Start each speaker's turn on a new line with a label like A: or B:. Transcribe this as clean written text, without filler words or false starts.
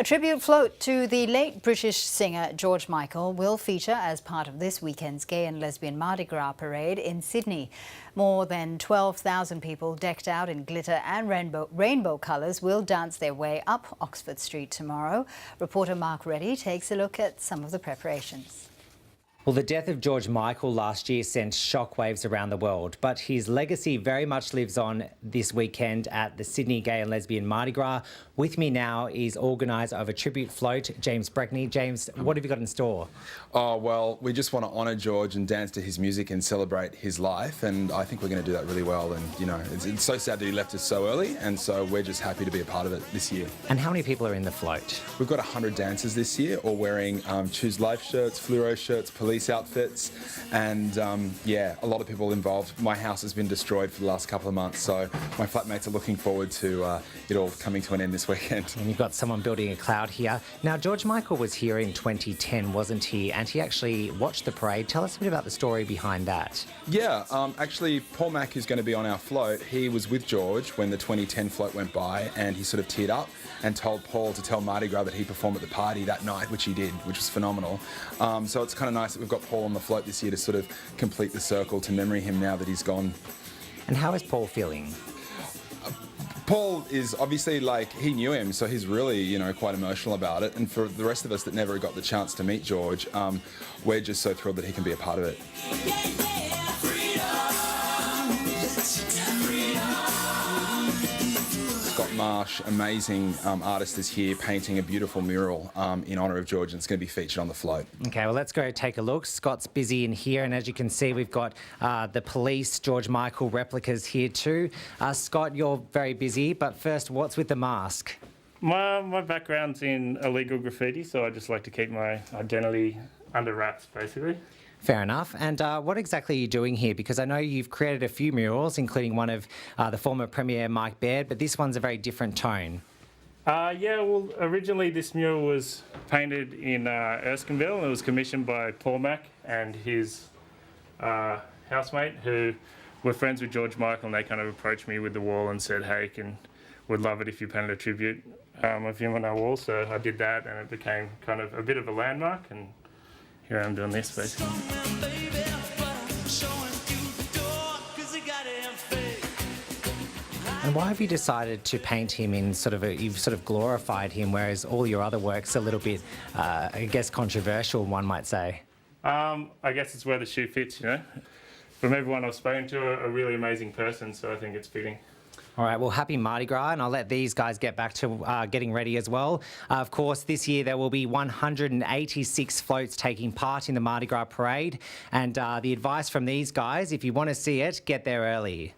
A: A tribute float to the late British singer George Michael will feature as part of this weekend's Gay and Lesbian Mardi Gras parade in Sydney. More than 12,000 people decked out in glitter and rainbow colours will dance their way up Oxford Street tomorrow. Reporter Mark Reddy takes a look at some of the preparations.
B: Well, the death of George Michael last year sent shockwaves around the world, but his legacy very much lives on this weekend at the Sydney Gay and Lesbian Mardi Gras. With me now is organiser of a tribute float, James Breckney. James, what have you got in store?
C: Oh, well, we just want to honour George and dance to his music and celebrate his life, and I think we're going to do that really well. And, you know, it's so sad that he left us so early, and so we're just happy to be a part of it this year.
B: And how many people are in the float?
C: We've got 100 dancers this year, all wearing Choose Life shirts, fluoro shirts, police outfits, and yeah, a lot of people involved. My house has been destroyed for the last couple of months, so my flatmates are looking forward to it all coming to an end this weekend.
B: And you've got someone building a cloud here. Now, George Michael was here in 2010, wasn't he? And he actually watched the parade. Tell us a bit about the story behind that.
C: Yeah, actually, Paul Mack, who's going to be on our float, he was with George when the 2010 float went by, and he sort of teared up and told Paul to tell Mardi Gras that he performed at the party that night, which he did, which was phenomenal. So it's kind of nice that we've got Paul on the float this year to sort of complete the circle to memory him now that he's gone.
B: And how is Paul feeling?
C: Paul is obviously, like, he knew him, so he's really, you know, quite emotional about it. And for the rest of us that never got the chance to meet George, we're just so thrilled that he can be a part of it. Scott Marsh, amazing artist, is here painting a beautiful mural in honour of George, and it's going to be featured on the float.
B: Okay, well, let's go take a look. Scott's busy in here, and as you can see, we've got the police George Michael replicas here too. Scott, you're very busy, but first, what's with the mask?
D: My background's in illegal graffiti, so I just like to keep my identity under wraps, basically.
B: Fair enough. And what exactly are you doing here? Because I know you've created a few murals, including one of the former Premier Mike Baird, but this one's a very different tone.
D: Yeah, well, originally this mural was painted in Erskineville, and it was commissioned by Paul Mack and his housemate, who were friends with George Michael, and they kind of approached me with the wall and said, hey, would love it if you painted a tribute of him on our wall. So I did that, and it became kind of a bit of a landmark, and here I'm doing this, basically.
B: And why have you decided to paint him in you've sort of glorified him, whereas all your other work's a little bit, I guess, controversial, one might say?
D: I guess it's where the shoe fits, you know. From everyone I've spoken to, a really amazing person, so I think it's fitting.
B: All right, well, happy Mardi Gras, and I'll let these guys get back to getting ready as well. Of course, this year there will be 186 floats taking part in the Mardi Gras parade, and the advice from these guys, if you want to see it, get there early.